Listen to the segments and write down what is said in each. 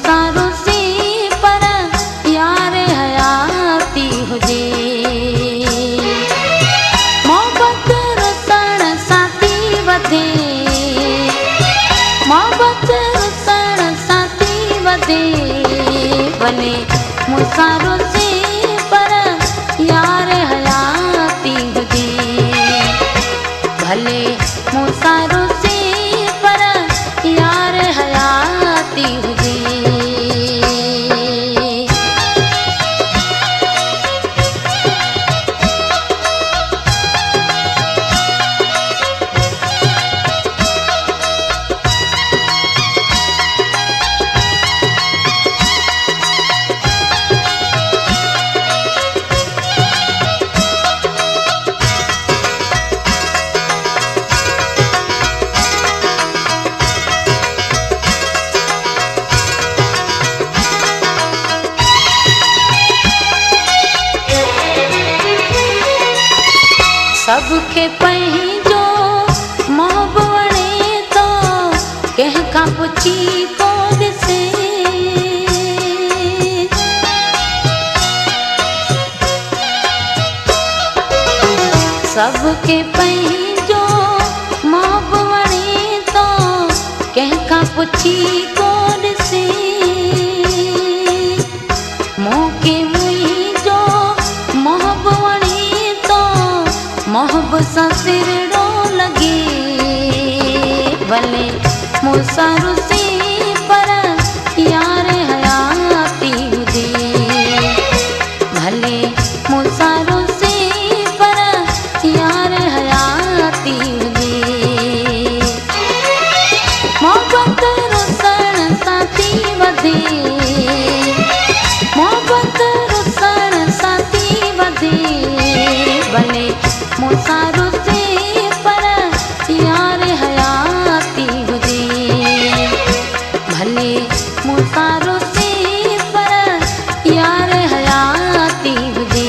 मुसारो से पर यार हयाती हुजे मोहब्बत रुसण साथी वधे मोहब्बत रुसण साथी वधे भले मुसारो से पर यार हयाती हुजे भले मुसारो से पर यार हयाती हुजे सबके पंहिंजो मोहब वणे तो कंहिंखां पुछी को ॾिसे सबके पंहिंजो मोहब वणे तो कंहिंखां पुछी को ॾिसे मूंखे मुंहिंजो मोहब वणे मोहब्बत सां सिरड़ो लगे भले मुसारो से पर यार हयाती हुजे भले मुसारो से पर यार हयाती हुजे मोहब्बत रुसण साथी वधे मोहब्बत रुसण साथी वधे भले मुसारो से पर यार हयाती हुजे भले मुसारो से पर यार हयाती हुजे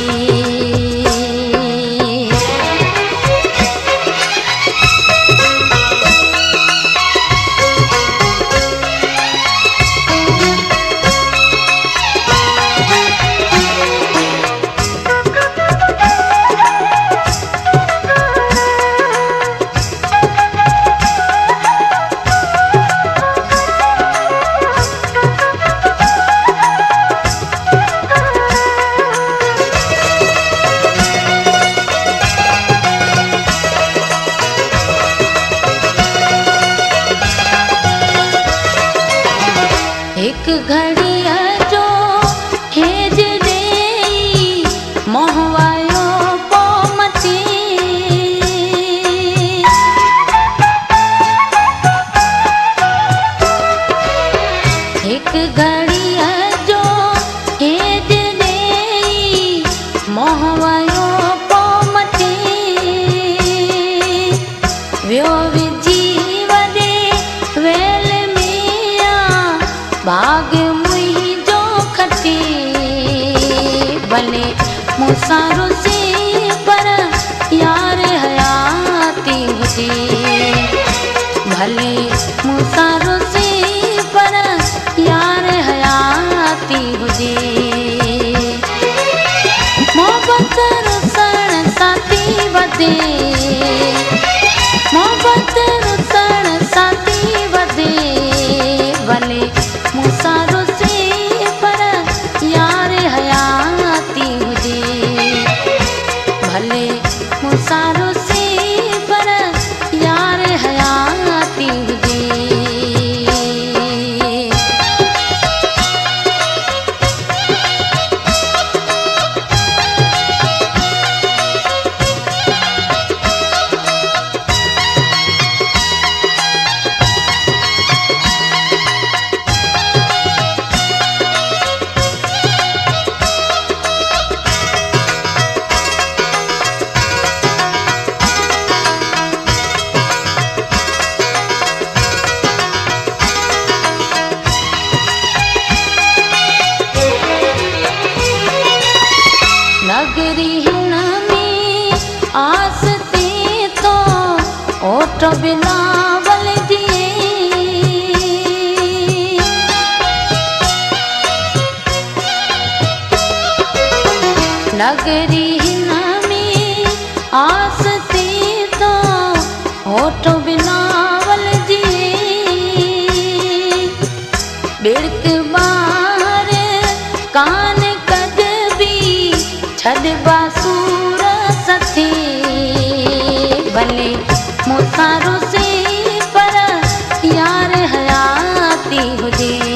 एक घड़ीअ जो हेज ॾेई मोहवायो पो मचे एक घड़ीअ जो हेज ॾेई मोहवायो पो मचे वियो विझी वॾे वेल भाग मुंहिंजो खटे भले मुसारो से पर यार हयाती हुजे भले मुसारो से पर यार हयाती हुजे मोहब्बत रुसण साथी वधे मोहब्बत रुसण साथी वधे भले मुसारो से पर यार हयाती हुजे भले मुसारो से पर यार हयाती हुजे ओठ बिलावल दिए नगरी हिन में आस थी तो होठ बिनावल जी बिड़क बार कान कद भी छॾबा सूर सथी भले मूंसां रुसे पर यार हयाती हुजे